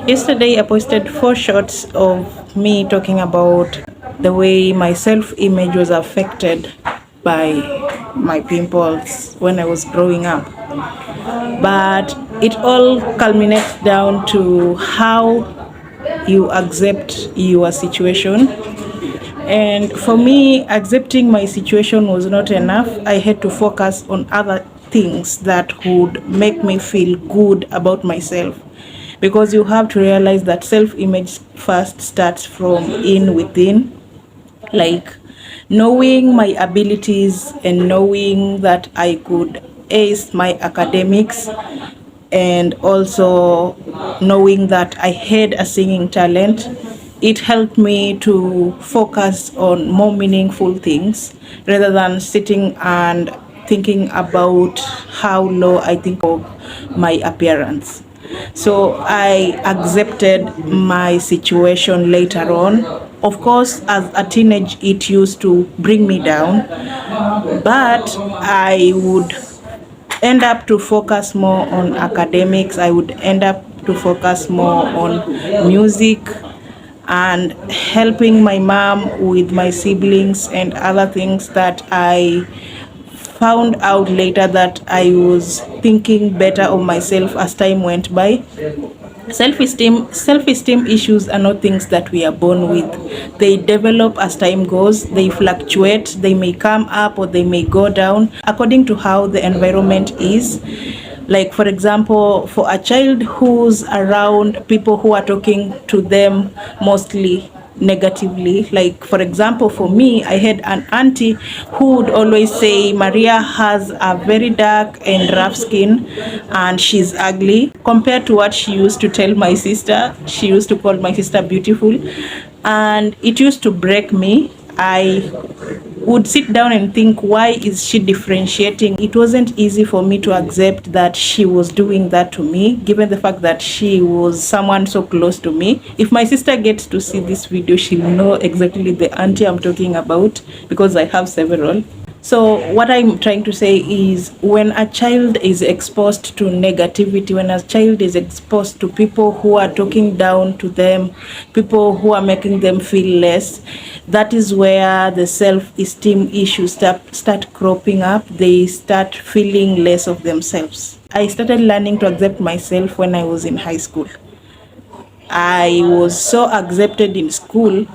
Yesterday, I posted 4 shots of me talking about the way my self-image was affected by my pimples when I was growing up. But it all culminates down to how you accept your situation. And for me, accepting my situation was not enough. I had to focus on other things that would make me feel good about myself. Because you have to realize that self-image first starts from within, like knowing my abilities and knowing that I could ace my academics, and also knowing that I had a singing talent. It helped me to focus on more meaningful things rather than sitting and thinking about how low I think of my appearance. So I accepted my situation later on. Of course, as a teenage, it used to bring me down, but I would end up to focus more on academics. I would end up to focus more on music and helping my mom with my siblings and other things that I found out later that I was thinking better of myself as time went by. Self-esteem issues are not things that we are born with. They develop as time goes. They fluctuate. They may come up or they may go down according to how the environment is. Like, for example, for a child who's around people who are talking to them mostly negatively, like for example for me, I had an auntie who would always say Maria has a very dark and rough skin and she's ugly, compared to what she used to tell my sister. She used to call my sister beautiful, and it used to break me. I would sit down and think, why is she differentiating? It wasn't easy for me to accept that she was doing that to me, given the fact that she was someone so close to me. If my sister gets to see this video, she'll know exactly the auntie I'm talking about, because I have several. So what I'm trying to say is, when a child is exposed to negativity, when a child is exposed to people who are talking down to them, people who are making them feel less, that is where the self-esteem issues start cropping up. They start feeling less of themselves. I started learning to accept myself when I was in high school. I was so accepted in school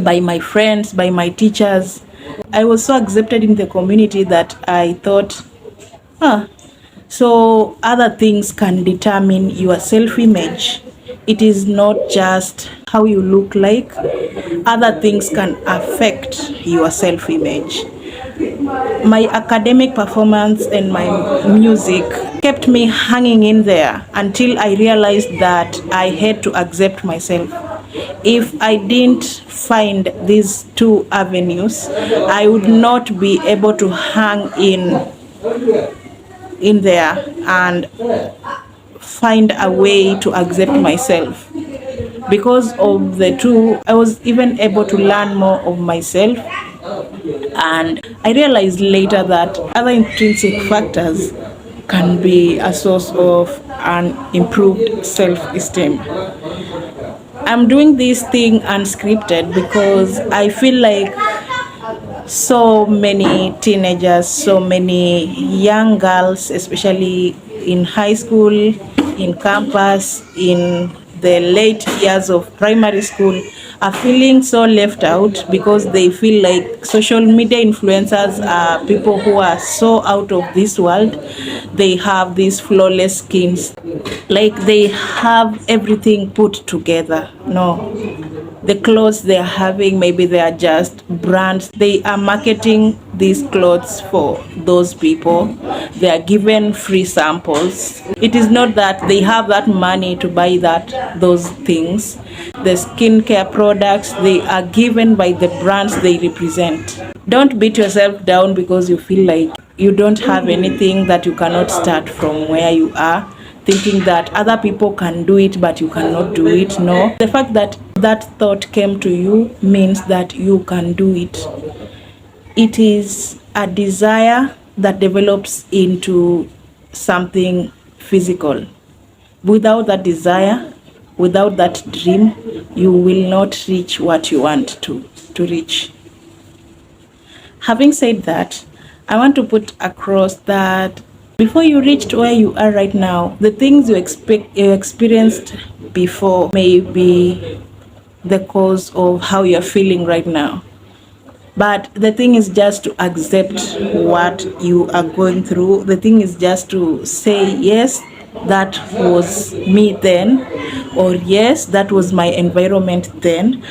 by my friends, by my teachers. I was so accepted in the community that I thought, so other things can determine your self-image. It is not just how you look like. Other things can affect your self-image. My academic performance and my music kept me hanging in there until I realized that I had to accept myself. If I didn't find these two avenues, I would not be able to hang in there and find a way to accept myself. Because of the two, I was even able to learn more of myself, and I realized later that other intrinsic factors can be a source of an improved self-esteem. I'm doing this thing unscripted because I feel like so many teenagers, so many young girls, especially in high school, in campus, in the late years of primary school, are feeling so left out because they feel like social media influencers are people who are so out of this world. They have these flawless skins, like they have everything put together. No, the clothes they're having, maybe they are just brands. They are marketing these clothes for those people. They are given free samples. It is not that they have that money to buy those things. The skincare products, they are given by the brands they represent. Don't beat yourself down because you feel like you don't have anything, that you cannot start from where you are, thinking that other people can do it but you cannot do it. No, the fact that that thought came to you means that you can do it. It is a desire that develops into something physical. Without that desire, Without that dream, you will not reach what you want to reach. Having said that, I want to put across that before you reached where you are right now, the things you experienced before may be the cause of how you're feeling right now. But the thing is just to accept what you are going through. The thing is just to say, yes, that was me then, or yes, that was my environment then.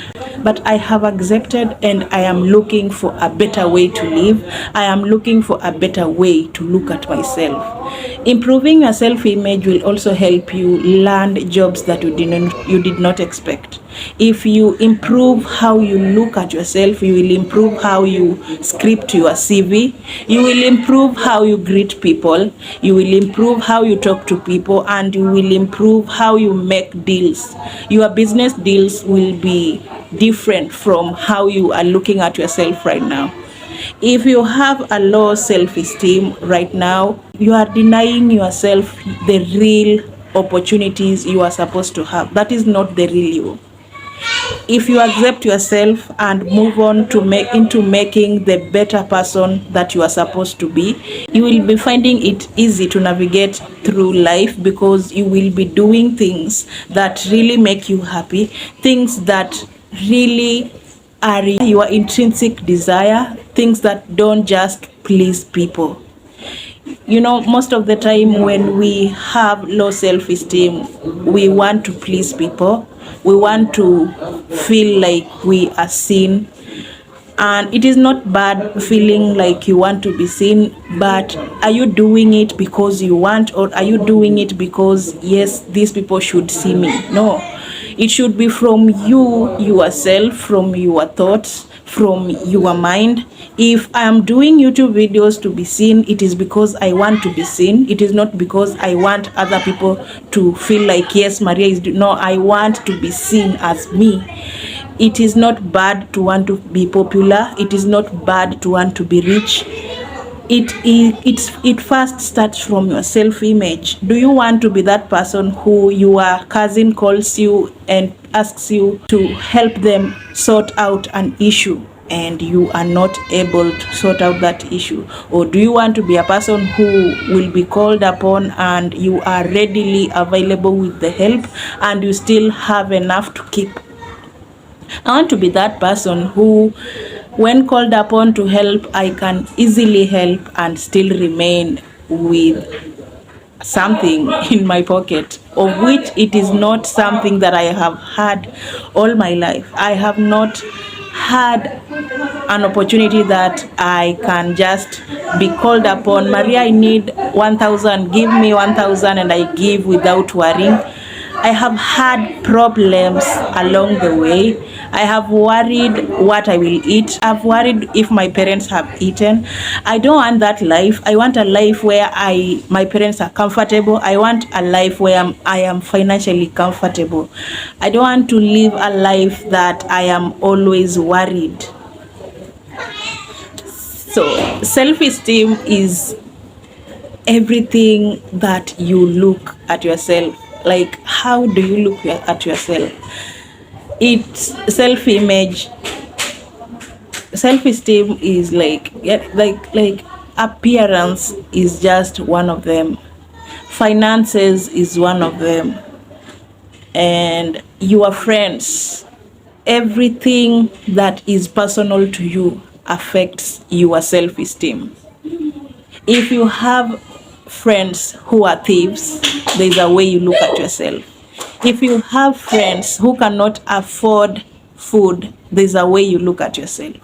But I have accepted and I am looking for a better way to live. I am looking for a better way to look at myself. Improving your self-image will also help you land jobs that you did not expect. If you improve how you look at yourself, you will improve how you script your CV, you will improve how you greet people, you will improve how you talk to people, and you will improve how you make deals. Your business deals will be different from how you are looking at yourself right now. If you have a low self-esteem right now, you are denying yourself the real opportunities you are supposed to have. That is not the real you. If you accept yourself and move on to into making the better person that you are supposed to be, you will be finding it easy to navigate through life, because you will be doing things that really make you happy, things that really are your intrinsic desire, things that don't just please people. You know, most of the time when we have low self-esteem, we want to please people. We want to feel like we are seen. And it is not bad feeling like you want to be seen, but are you doing it because you want, or are you doing it because, yes, these people should see me? No. It should be from you, yourself, from your thoughts, from your mind. If I am doing YouTube videos to be seen, it is because I want to be seen. It is not because I want other people to feel like, yes, Maria is no, I want to be seen as me. It is not bad to want to be popular. It is not bad to want to be rich. It first starts from your self-image. Do you want to be that person who your cousin calls you and asks you to help them sort out an issue, and you are not able to sort out that issue? Or do you want to be a person who will be called upon and you are readily available with the help, and you still have enough to keep? I want to be that person who, when called upon to help, I can easily help and still remain with something in my pocket, of which it is not something that I have had all my life. I have not had an opportunity that I can just be called upon. Maria, I need 1,000, give me 1,000, and I give without worrying. I have had problems along the way. I have worried what I will eat. I've worried if my parents have eaten. I don't want that life. I want a life where my parents are comfortable. I want a life where I am financially comfortable. I don't want to live a life that I am always worried. So self-esteem is everything that you look at yourself. Like, how do you look at yourself? It's self-image. Self-esteem is like appearance is just one of them. Finances is one of them. And your friends, everything that is personal to you affects your self-esteem. If you have friends who are thieves, there's a way you look at yourself. If you have friends who cannot afford food, there's a way you look at yourself.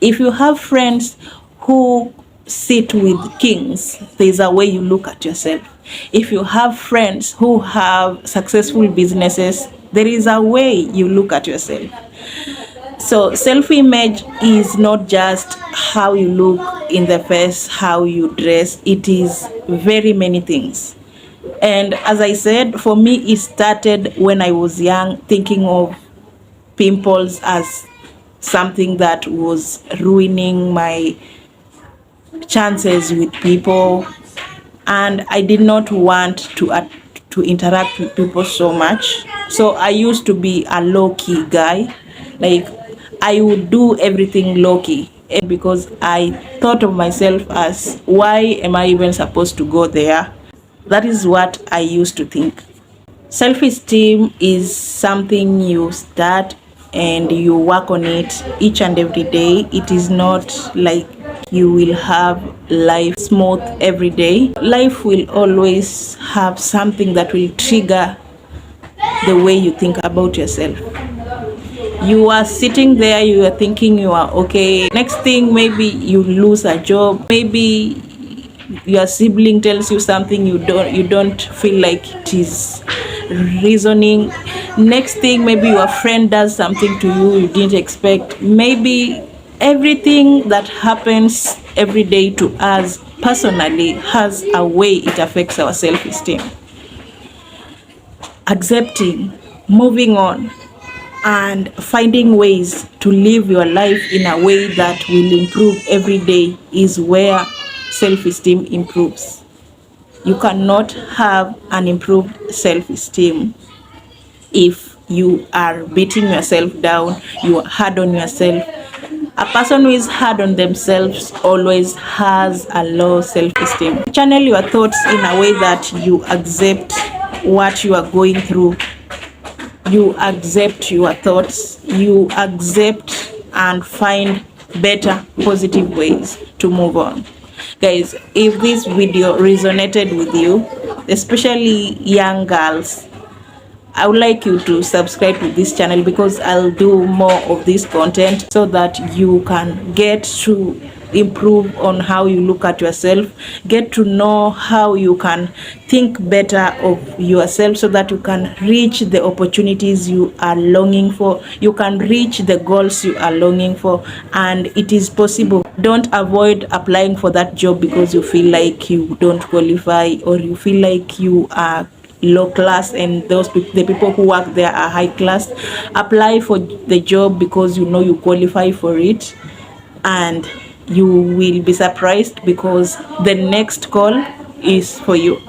If you have friends who sit with kings, there's a way you look at yourself. If you have friends who have successful businesses, there is a way you look at yourself. So self-image is not just how you look in the face, how you dress. It is very many things. And as I said, for me, it started when I was young, thinking of pimples as something that was ruining my chances with people. And I did not want to to interact with people so much. So I used to be a low-key guy. Like, I would do everything low-key because I thought of myself as, why am I even supposed to go there? That is what I used to think. Self-esteem is something you start and you work on it each and every day. It is not like you will have life smooth every day. Life will always have something that will trigger the way you think about yourself. You are sitting there, you are thinking you are okay. Next thing, maybe you lose a job. Maybe your sibling tells you something you don't feel like it is reasoning. Next thing, maybe your friend does something to you didn't expect. Maybe everything that happens every day to us personally has a way it affects our self-esteem. Accepting, moving on, and finding ways to live your life in a way that will improve every day is where self-esteem improves. You cannot have an improved self-esteem if you are beating yourself down, you are hard on yourself. A person who is hard on themselves always has a low self-esteem. Channel your thoughts in a way that you accept what you are going through. You accept your thoughts, you accept and find better positive ways to move on. Guys, if this video resonated with you, especially young girls, I would like you to subscribe to this channel because I'll do more of this content so that you can get to improve on how you look at yourself, get to know how you can think better of yourself so that you can reach the opportunities you are longing for, you can reach the goals you are longing for, and it is possible. Don't avoid applying for that job because you feel like you don't qualify or you feel like you are low class and the people who work there are high class. Apply for the job because you know you qualify for it, and you will be surprised because the next call is for you.